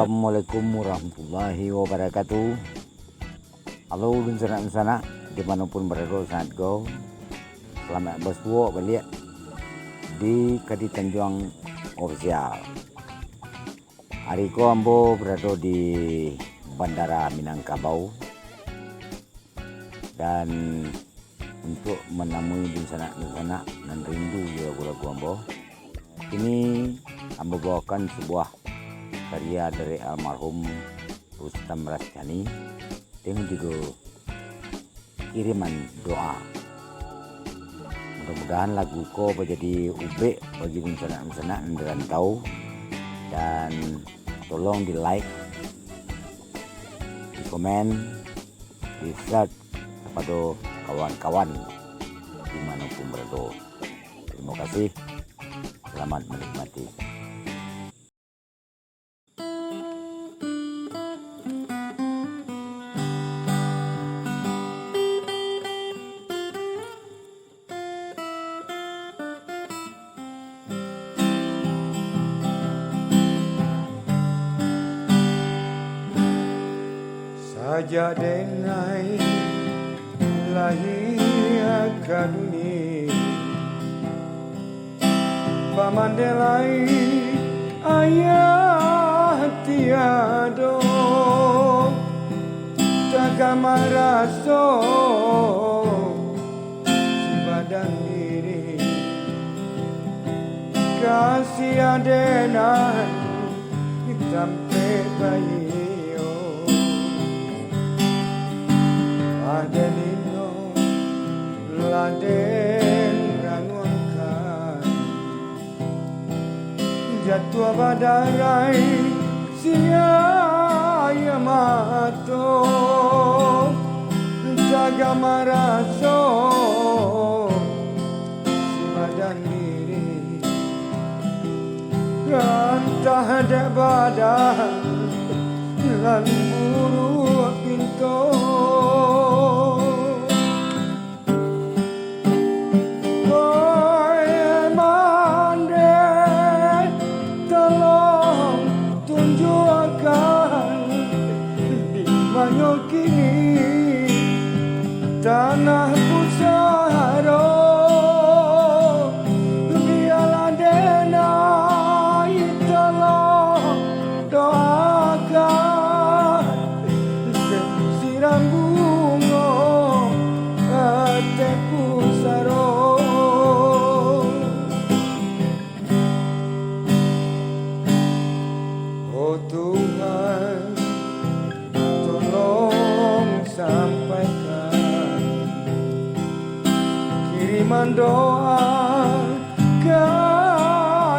Assalamualaikum warahmatullahi wabarakatuh. Halo dun sana dimanapun berada saat go. Selamat bersuah balik di Kadi Tanjung Official. Hari ko ambo berada di Bandara Minangkabau dan untuk menemui dun sana dan rindu juga lagu ambo. Ini ambo bawakan sebuah karya dari almarhum Rustam Rasyani dengan judul Kiriman Doa. Mudah-mudahan lagu ko menjadi ube bagi rencana yang dirantau, dan tolong di like, di komen, di share kepada kawan-kawan dimanapun berada. Terima kasih, selamat menikmati. Sajak denai lahir ke dunia, pamandelai ayah tiado, tagama raso si badan diri, kasih adenan sampai bayi. Adenino laden rangunkan jatuh badarai siaya mato jaga maraso si badan diri rantah dek badan lan buru pintu. Kini tanah pusaro biarlah denai tolong doakan siram bunga ate pusaro. Oh Tuhan, sampaikan kiriman doa ke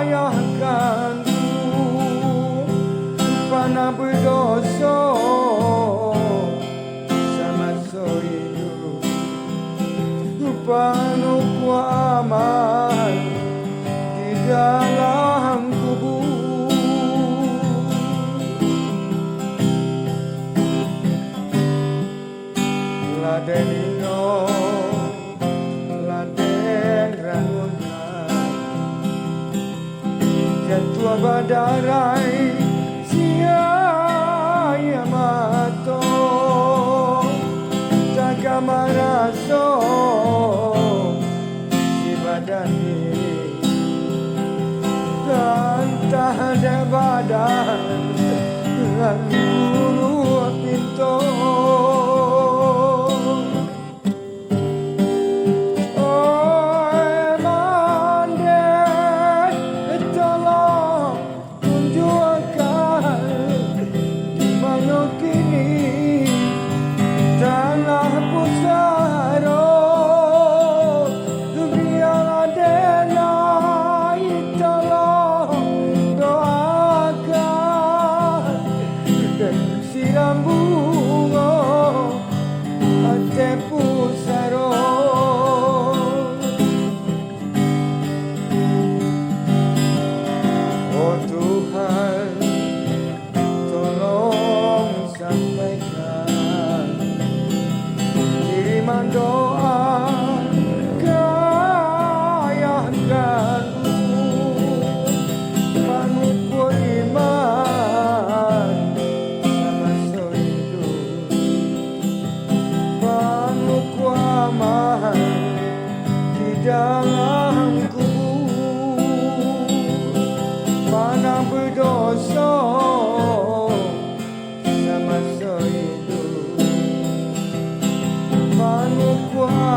ayahkanku, panah berdosa sama soidu, penuh aman di dalam kubur. Ladenino laden rangunkan jatuh badarai siaya mato jaga maraso si badan diri dan tak ada badan lan bulu pintu.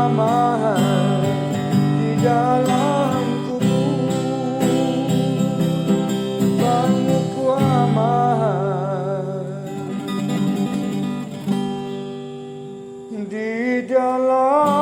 aman di dalam kubur, bangku aman di dalam